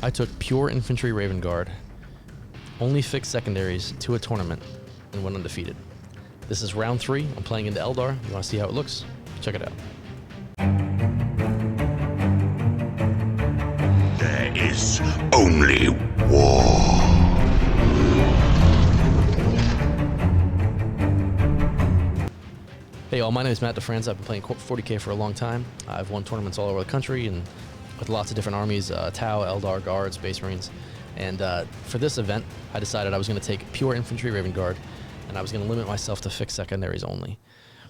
I took pure infantry Raven Guard, only fixed secondaries to a tournament, and went undefeated. This is round 3. I'm playing into Eldar. You want to see how it looks? Check it out. There is only war. Hey all, my name is Matt DeFranz. I've been playing 40k for a long time. I've won tournaments all over the country and with lots of different armies, Tau, Eldar, Guard, Space Marines. And for this event, I decided I was going to take pure infantry Raven Guard, and I was going to limit myself to fixed secondaries only.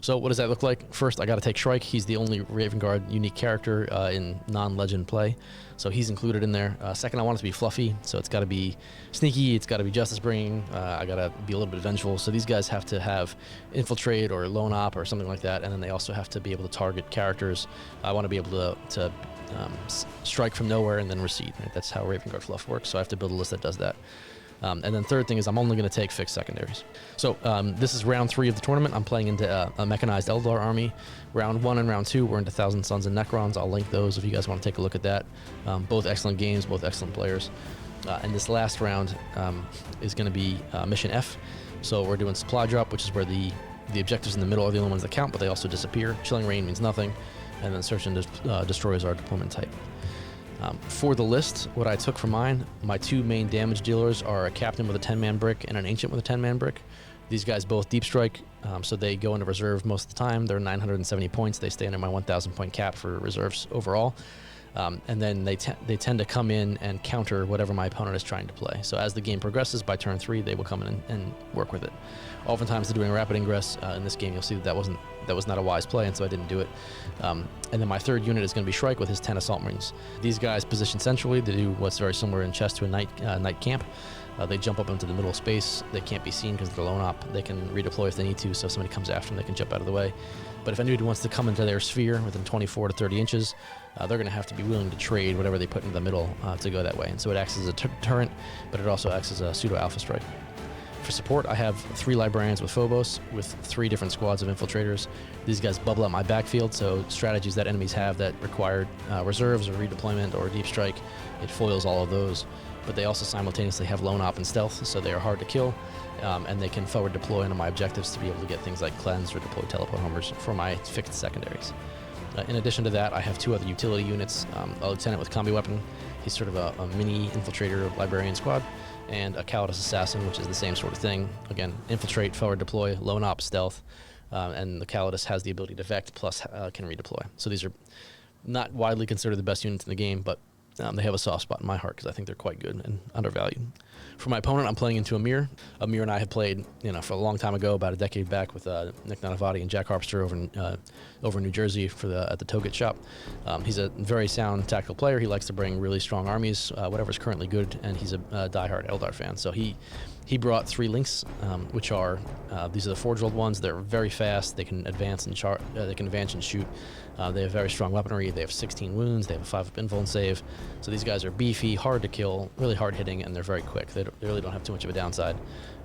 So what does that look like? First, I got to take Shrike. He's the only Raven Guard unique character in non-legend play, so he's included in there. Second, I want it to be fluffy, so it's got to be sneaky, it's got to be justice-bringing, I got to be a little bit vengeful. So these guys have to have infiltrate or lone op or something like that, and then they also have to be able to target characters. I want to be able to strike from nowhere and then recede. Right? That's how Raven Guard fluff works, so I have to build a list that does that. And then third thing is I'm only going to take fixed secondaries. So this is round 3 of the tournament. I'm playing into a mechanized Eldar army. Round 1 and round 2 we're into Thousand Sons and Necrons. I'll link those if you guys want to take a look at that. Both excellent games, both excellent players. And this last round is going to be Mission F. So we're doing Supply Drop, which is where the objectives in the middle are the only ones that count, but they also disappear. Chilling Rain means nothing. And then Search and Destroy is our deployment type. For the list, what I took from mine, my 2 main damage dealers are a captain with a 10-man brick and an ancient with a 10-man brick. These guys both deep strike, so they go into reserve most of the time. They're 970 points. They stay under my 1,000 point cap for reserves overall. And then they tend to come in and counter whatever my opponent is trying to play. So as the game progresses, by turn 3, they will come in and work with it. Oftentimes they're doing rapid ingress. In this game, you'll see that was not a wise play, and so I didn't do it. And then my third unit is going to be Shrike with his 10 Assault Marines. These guys position centrally. They do what's very similar in chess to a night camp. They jump up into the middle of space. They can't be seen because they're lone op. They can redeploy if they need to, so if somebody comes after them, they can jump out of the way. But if anybody wants to come into their sphere within 24 to 30 inches, they're going to have to be willing to trade whatever they put into the middle to go that way. And so it acts as a deterrent, but it also acts as a pseudo-alpha strike. For support, I have 3 librarians with Phobos with 3 different squads of infiltrators. These guys bubble up my backfield, so strategies that enemies have that require reserves or redeployment or deep strike, it foils all of those. But they also simultaneously have lone op and stealth, so they are hard to kill, and they can forward deploy into my objectives to be able to get things like cleanse or deploy teleport homers for my fixed secondaries. In addition to that, I have 2 other utility units, a lieutenant with combi weapon. He's sort of a mini infiltrator librarian squad, and a Calidus assassin, which is the same sort of thing. Again, infiltrate, forward deploy, lone op, stealth, and the Calidus has the ability to vect plus can redeploy. So these are not widely considered the best units in the game, but they have a soft spot in my heart because I think they're quite good and undervalued. For my opponent, I'm playing into Amir. Amir and I have played, for a long time ago, about a decade back, with Nick Nanavati and Jack Harpster over in New Jersey at the Toget shop. He's a very sound tactical player. He likes to bring really strong armies, whatever's currently good, and he's a diehard Eldar fan. So he brought 3 links, which are these are the Forge-Rolled ones. They're very fast. They can advance and shoot. They have very strong weaponry. They have 16 wounds. They have a 5-up invuln save. So these guys are beefy, hard to kill, really hard hitting, and they're very quick. They really don't have too much of a downside.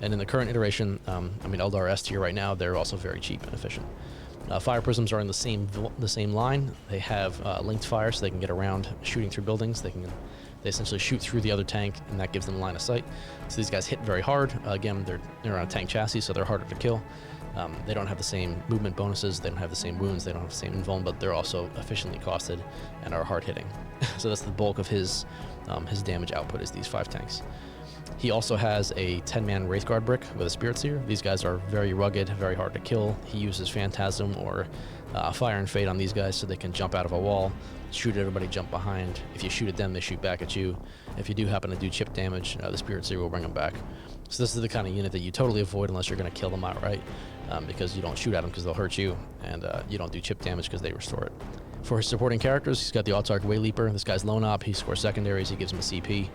And in the current iteration, Eldar S tier right now, they're also very cheap and efficient. Fire prisms are in the same line. They have linked fire, so they can get around shooting through buildings. They essentially shoot through the other tank, and that gives them line of sight. So these guys hit very hard. Again, they're on a tank chassis, so they're harder to kill. They don't have the same movement bonuses. They don't have the same wounds. They don't have the same invuln, but they're also efficiently costed and are hard hitting. So that's the bulk of his damage output is these 5 tanks. He also has a 10-man Wraithguard brick with a Spirit Seer. These guys are very rugged, very hard to kill. He uses Phantasm or Fire and Fade on these guys so they can jump out of a wall, shoot at everybody, jump behind. If you shoot at them, they shoot back at you. If you do happen to do chip damage, the Spirit Seer will bring them back. So this is the kind of unit that you totally avoid unless you're going to kill them outright, because you don't shoot at them because they'll hurt you, and you don't do chip damage because they restore it. For his supporting characters, he's got the Autarch Wayleaper. This guy's lone op. He scores secondaries. He gives him a CP.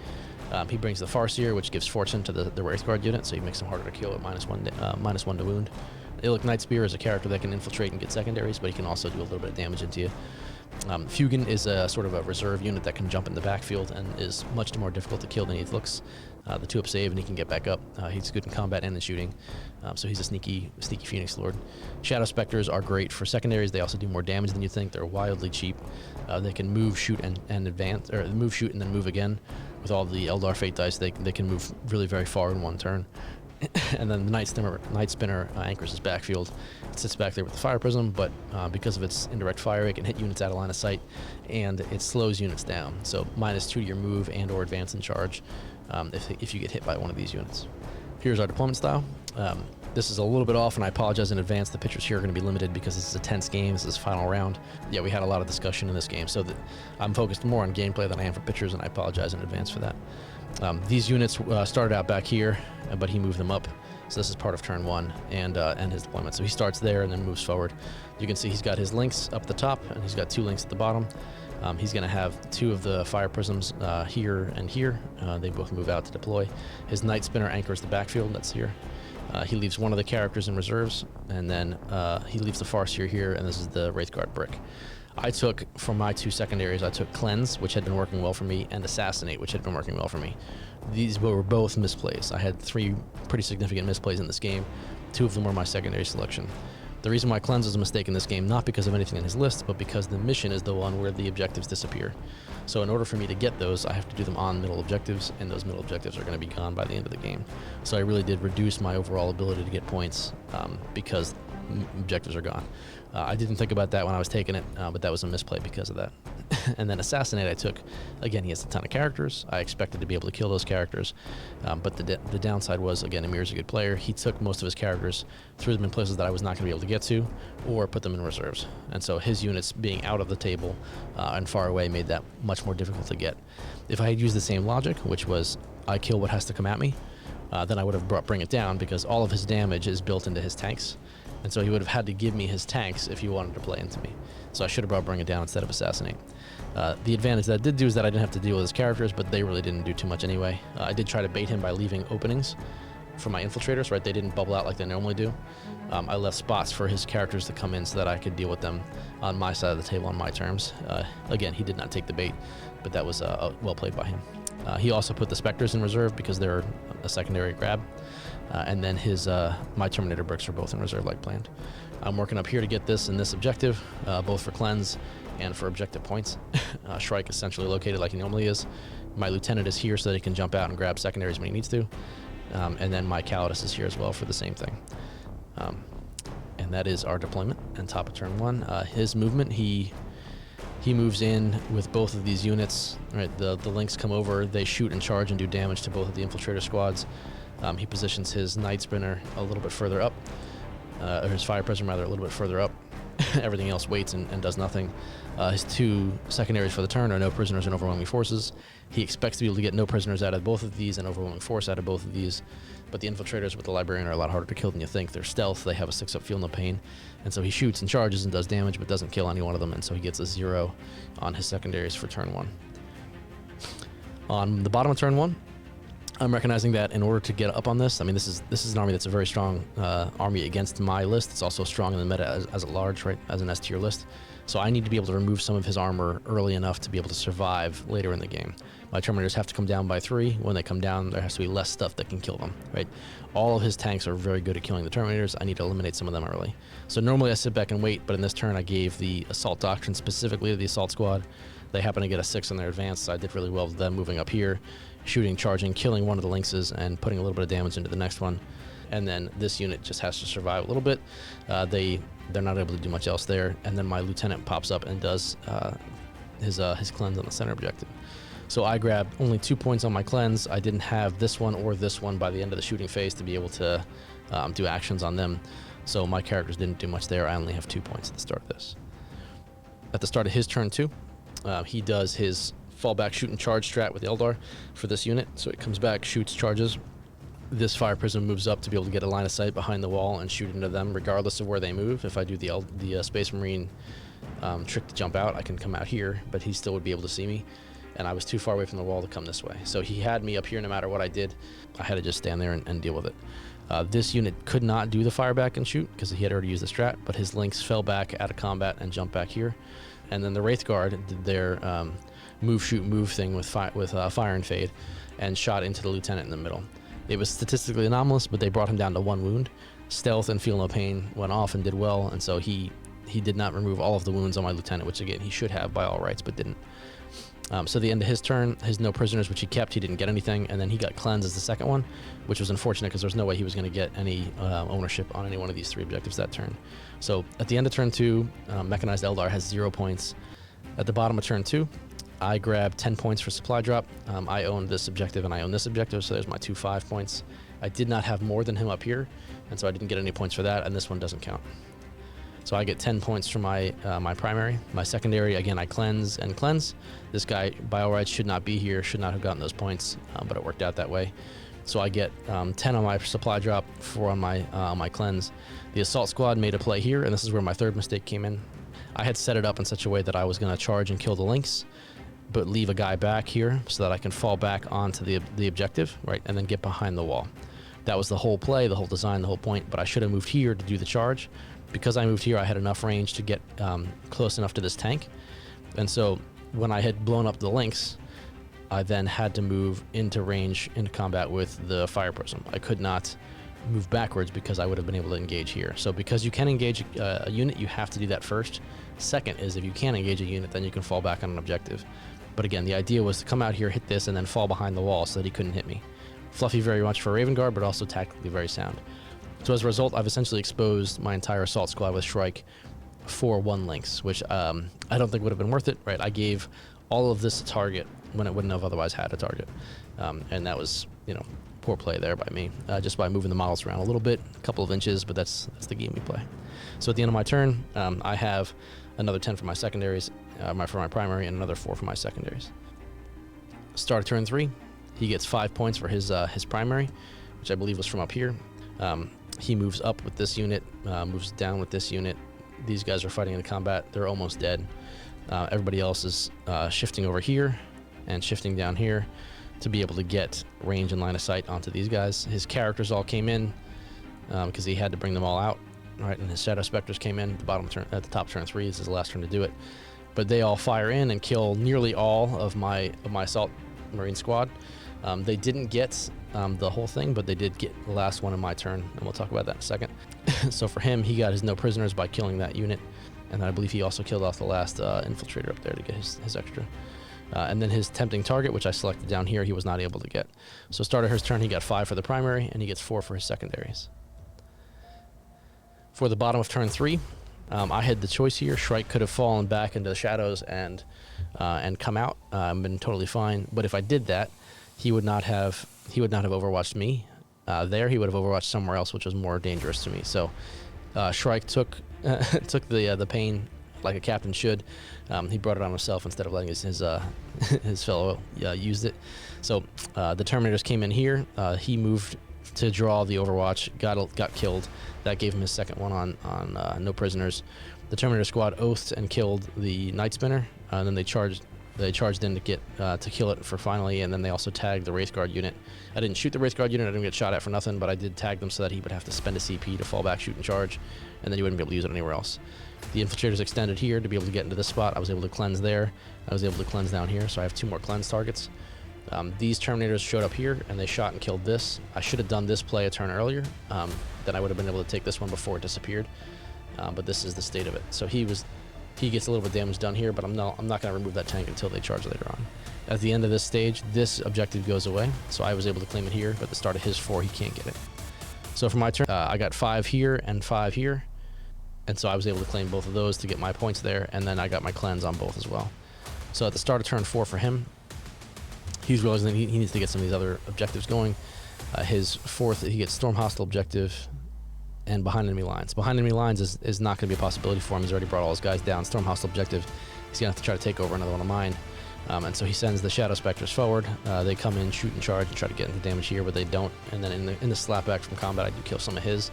He brings the Farseer, which gives fortune to the Wraithguard unit, so he makes them harder to kill at -1 to wound. Illic Nightspear is a character that can infiltrate and get secondaries, but he can also do a little bit of damage into you. Fugan is a sort of a reserve unit that can jump in the backfield and is much more difficult to kill than he looks. The 2-up save, and he can get back up. He's good in combat and in shooting, so he's a sneaky Phoenix Lord. Shadow Specters are great for secondaries. They also do more damage than you think. They're wildly cheap. They can move, shoot, and advance, or move, shoot, and then move again. with all the Eldar Fate dice, they can move really very far in one turn. And then the Night Spinner anchors his backfield. It sits back there with the Fire Prism, but because of its indirect fire, it can hit units out of line of sight, and it slows units down. So -2 to your move and or advance and charge if you get hit by one of these units. Here's our deployment style. This is a little bit off, and I apologize in advance. The pictures here are going to be limited because this is a tense game. This is final round. Yeah, we had a lot of discussion in this game, so I'm focused more on gameplay than I am for pictures, and I apologize in advance for that. These units started out back here, but he moved them up. So this is part of turn 1 and his deployment. So he starts there and then moves forward. You can see he's got his links up the top, and he's got 2 links at the bottom. He's going to have 2 of the Fire Prisms here and here. They both move out to deploy. His Night Spinner anchors the backfield. That's here. He leaves one of the characters in reserves, and then he leaves the Farseer here, and this is the Wraithguard brick. I took, for my 2 secondaries, I took Cleanse, which had been working well for me, and Assassinate, which had been working well for me. These were both misplays. I had 3 pretty significant misplays in this game. 2 of them were my secondary selection. The reason why Cleanse is a mistake in this game, not because of anything in his list, but because the mission is the one where the objectives disappear. So in order for me to get those, I have to do them on middle objectives, and those middle objectives are going to be gone by the end of the game. So I really did reduce my overall ability to get points because objectives are gone. I didn't think about that when I was taking it, but that was a misplay because of that. And then Assassinate I took. Again, he has a ton of characters. I expected to be able to kill those characters, but the downside was, again, Amir's a good player. He took most of his characters, threw them in places that I was not going to be able to get to, or put them in reserves. And so his units being out of the table and far away made that much more difficult to get. If I had used the same logic, which was I kill what has to come at me, then I would have Bring It Down, because all of his damage is built into his tanks. And so he would have had to give me his tanks if he wanted to play into me. So I should have Bring It Down instead of Assassinate. The advantage that I did do is that I didn't have to deal with his characters, but they really didn't do too much anyway. I did try to bait him by leaving openings for my infiltrators, right? They didn't bubble out like they normally do. I left spots for his characters to come in so that I could deal with them on my side of the table on my terms. Again, he did not take the bait, but that was well played by him. He also put the Spectres in reserve because they're a secondary grab. And then my Terminator bricks are both in reserve like planned. I'm working up here to get this and this objective, both for Cleanse and for objective points. Shrike is essentially located like he normally is. My Lieutenant is here so that he can jump out and grab secondaries when he needs to. And then my Calidus is here as well for the same thing. And that is our deployment and top of turn 1. His movement, he moves in with both of these units. Right, the links come over, they shoot and charge and do damage to both of the infiltrator squads. He positions his Night Spinner a little bit further up, or his Fire Prism rather, a little bit further up. Everything else waits and does nothing. His 2 secondaries for the turn are No Prisoners and Overwhelming Forces. He expects to be able to get No Prisoners out of both of these and Overwhelming Force out of both of these, but the infiltrators with the Librarian are a lot harder to kill than you think. They're stealth, they have a 6-up Feel No Pain, and so he shoots and charges and does damage but doesn't kill any one of them, and so he gets a 0 on his secondaries for turn 1. On the bottom of turn 1, I'm recognizing that in order to get up on this, I mean, this is an army that's a very strong army against my list. It's also strong in the meta as at large, right, as an S tier list. So I need to be able to remove some of his armor early enough to be able to survive later in the game. My Terminators have to come down by 3. When they come down, there has to be less stuff that can kill them, right? All of his tanks are very good at killing the Terminators. I need to eliminate some of them early. So normally I sit back and wait, but in this turn I gave the Assault Doctrine specifically to the Assault Squad. They happen to get a 6 in their advance, so I did really well with them moving up here, shooting, charging, killing one of the Lynxes, and putting a little bit of damage into the next one. And then this unit just has to survive a little bit. They're not able to do much else there. And then my Lieutenant pops up and does his Cleanse on the center objective. So I grabbed only 2 points on my Cleanse. I didn't have this one or this one by the end of the shooting phase to be able to do actions on them. So my characters didn't do much there. I only have 2 points at the start of this. At the start of his turn 2, he does his fallback shoot and charge strat with Eldar for this unit. So it comes back, shoots, charges. This Fire Prism moves up to be able to get a line of sight behind the wall and shoot into them regardless of where they move. If I do the Space Marine trick to jump out, I can come out here, but he still would be able to see me. And I was too far away from the wall to come this way. So he had me up here no matter what I did. I had to just stand there and deal with it. This unit could not do the fire back and shoot because he had already used the strat, but his links fell back out of combat and jumped back here. And then the Wraith Guard did their move, shoot, move thing with fire and fade and shot into the Lieutenant in the middle. It was statistically anomalous, but they brought him down to 1 wound. Stealth and Feel No Pain went off and did well, and so he did not remove all of the wounds on my Lieutenant, which again he should have by all rights, but didn't. So at the end of his turn, his no prisoners, which he kept, he didn't get anything, and then he got cleansed as the second one, which was unfortunate because there's no way he was going to get any ownership on any one of these 3 objectives that turn. So at the end of turn 2, Mechanized Eldar has 0 points. At the bottom of turn 2, I grab 10 points for supply drop. I own this objective and I own this objective, so there's my 2 5 points. I did not have more than him up here, and so I didn't get any points for that, and this one doesn't count. So I get 10 points for my my primary. My secondary, again, I cleanse and cleanse. This guy, by all rights, should not be here, should not have gotten those points, but it worked out that way. So I get 10 on my supply drop, 4 on my cleanse. The assault squad made a play here, and this is where my third mistake came in. I had set it up in such a way that I was going to charge and kill the lynx, but leave a guy back here so that I can fall back onto the objective, right, and then get behind the wall. That was the whole play, the whole design, the whole point, but I should have moved here to do the charge. Because I moved here, I had enough range to get close enough to this tank. And so when I had blown up the lynx, I then had to move into range, into combat with the fire prism. I could not move backwards because I would have been able to engage here. So because you can engage a unit, you have to do that first. Second is if you can't engage a unit, then you can fall back on an objective. But again, the idea was to come out here, hit this, and then fall behind the wall so that he couldn't hit me. Fluffy very much for Raven Guard, but also tactically very sound. So as a result, I've essentially exposed my entire assault squad with Shrike for 1 lynx, which I don't think would have been worth it, right? I gave all of this a target when it wouldn't have otherwise had a target. And that was, poor play there by me, just by moving the models around a little bit, a couple of inches, but that's the game we play. So at the end of my turn, I have another 10 for my secondaries, for my primary, and another 4 for my secondaries. Start of turn 3, he gets 5 points for his primary, which I believe was from up here. He moves up with this unit, moves down with this unit. These guys are fighting in combat. They're almost dead. Everybody else is shifting over here and shifting down here to be able to get range and line of sight onto these guys. His characters all came in because he had to bring them all out, right? And his Shadow Specters came in at the top of turn 3. This is the last turn to do it. But they all fire in and kill nearly all of my assault marine squad. They didn't get the whole thing, but they did get the last one in my turn, and we'll talk about that in a second. So for him, he got his no prisoners by killing that unit, and I believe he also killed off the last infiltrator up there to get his extra. And then his tempting target, which I selected down here, he was not able to get. So start of his turn, he got 5 for the primary, and he gets 4 for his secondaries. For the bottom of turn 3, I had the choice here. Shrike could have fallen back into the shadows and come out, been totally fine. But if I did that, he would not have overwatched me there. He would have overwatched somewhere else, which was more dangerous to me. So Shrike took the pain like a captain should. He brought it on himself instead of letting his fellow use it. So the Terminators came in here. He moved to draw the overwatch, got killed. That gave him his second one on no prisoners. The Terminator squad oathed and killed the Night Spinner, and then they charged in to get to kill it for finally, and then they also tagged the Wraith Guard unit. I didn't shoot the Wraith Guard unit, I didn't get shot at for nothing, but I did tag them so that he would have to spend a CP to fall back, shoot, and charge, and then he wouldn't be able to use it anywhere else. The Infiltrators extended here to be able to get into this spot. I was able to cleanse there. I was able to cleanse down here, so I have 2 more cleanse targets. These Terminators showed up here, and they shot and killed this. I should have done this play a turn earlier, then I would have been able to take this one before it disappeared, but this is the state of it. So he gets a little bit of damage done here, but I'm not going to remove that tank until they charge later on. At the end of this stage, this objective goes away, so I was able to claim it here, but at the start of his 4, he can't get it. So for my turn, I got 5 here and 5 here, and so I was able to claim both of those to get my points there, and then I got my cleanse on both as well. So at the start of turn 4 for him, he's realizing he needs to get some of these other objectives going. His 4th, he gets Storm Hostile objective and Behind Enemy Lines. Behind Enemy Lines is not going to be a possibility for him. He's already brought all his guys down. Storm Hostile objective, he's going to have to try to take over another one of mine. And so he sends the Shadow Specters forward. They come in, shoot and charge, and try to get into damage here, but they don't. And then in the slapback from combat, I do kill some of his.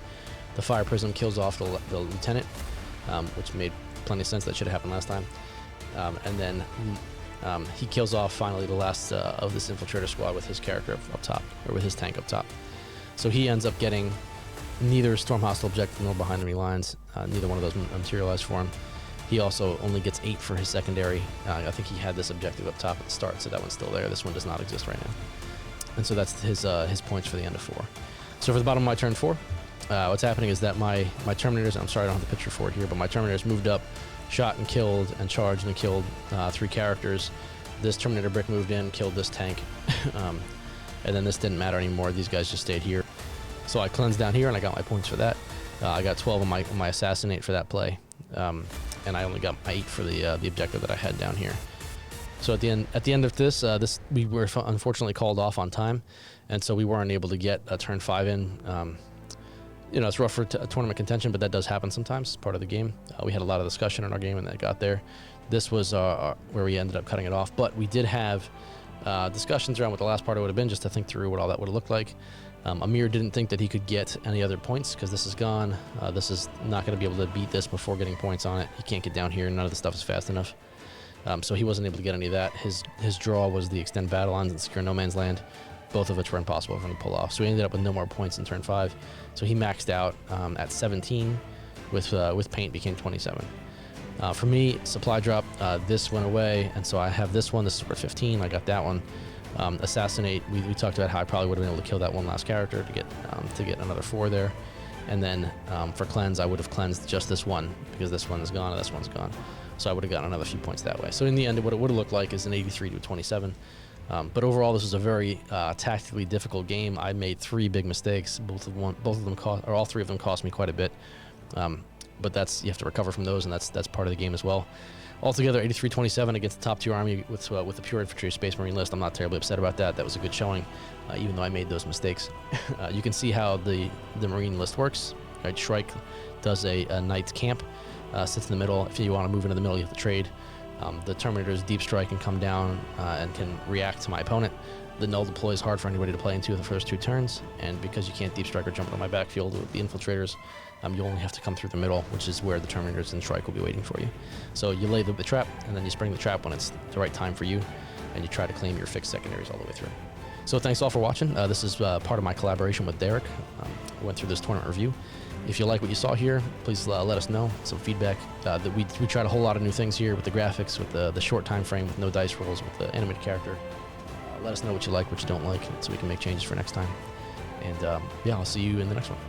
The Fire Prism kills off the Lieutenant, which made plenty of sense. That should have happened last time. And then he kills off finally the last of this Infiltrator squad with his character up top, or with his tank up top. So he ends up getting neither Storm Hostile objective nor Behind Enemy Lines. Neither one of those materialized for him. He also only gets 8 for his secondary. I think he had this objective up top at the start, so that one's still there. This one does not exist right now. And so that's his points for the end of 4. So for the bottom of my turn 4, what's happening is that my Terminators, I'm sorry I don't have the picture for it here, but my Terminators moved up, shot and killed and charged and killed 3 characters. This Terminator brick moved in, killed this tank, and then this didn't matter anymore. These guys just stayed here. So I cleansed down here, and I got my points for that. I got 12 on my assassinate for that play, and I only got my 8 for the objective that I had down here. So at the end of this, we were unfortunately called off on time, and so we weren't able to get a turn 5 in. You know, it's rough for tournament contention, but that does happen sometimes. It's part of the game. We had a lot of discussion in our game, and that got there. This was where we ended up cutting it off, but we did have discussions around what the last part would have been, just to think through what all that would have looked like. Amir didn't think that he could get any other points because this is gone. This is not going to be able to beat this before getting points on it. He can't get down here. None of the stuff is fast enough. So he wasn't able to get any of that. His draw was the extend battle lines and secure no man's land, both of which were impossible for him to pull off. So he ended up with no more points in turn 5. So he maxed out at 17 with paint, became 27. For me, supply drop, this went away, and so I have this one. This is for 15. I got that one. Assassinate, we talked about how I probably would have been able to kill that one last character to get another 4 there. And then for cleanse, I would have cleansed just this one because this one is gone and this one's gone. So I would have gotten another few points that way. So in the end, what it would have looked like is an 83 to a 27. But overall, this was a very tactically difficult game. I made 3 big mistakes. All 3 of them cost me quite a bit. But you have to recover from those, and that's part of the game as well. Altogether, 83-27 against the top tier army with the pure infantry Space Marine list. I'm not terribly upset about that. That was a good showing, even though I made those mistakes. You can see how the Marine list works. Right, Shrike does a Knight's Camp, sits in the middle. If you want to move into the middle, you have to trade. The Terminator's Deep Strike can come down and can react to my opponent. The Null Deploy is hard for anybody to play into the first 2 turns, and because you can't Deep Strike or jump into my backfield with the Infiltrators, you only have to come through the middle, which is where the Terminators and Shrike will be waiting for you. So you lay the trap, and then you spring the trap when it's the right time for you, and you try to claim your fixed secondaries all the way through. So thanks all for watching. This is part of my collaboration with Daryl. We went through this tournament review. If you like what you saw here, please let us know. Some feedback. That we tried a whole lot of new things here with the graphics, with the short time frame, with no dice rolls, with the animated character. Let us know what you like, what you don't like, so we can make changes for next time. And yeah, I'll see you in the next one.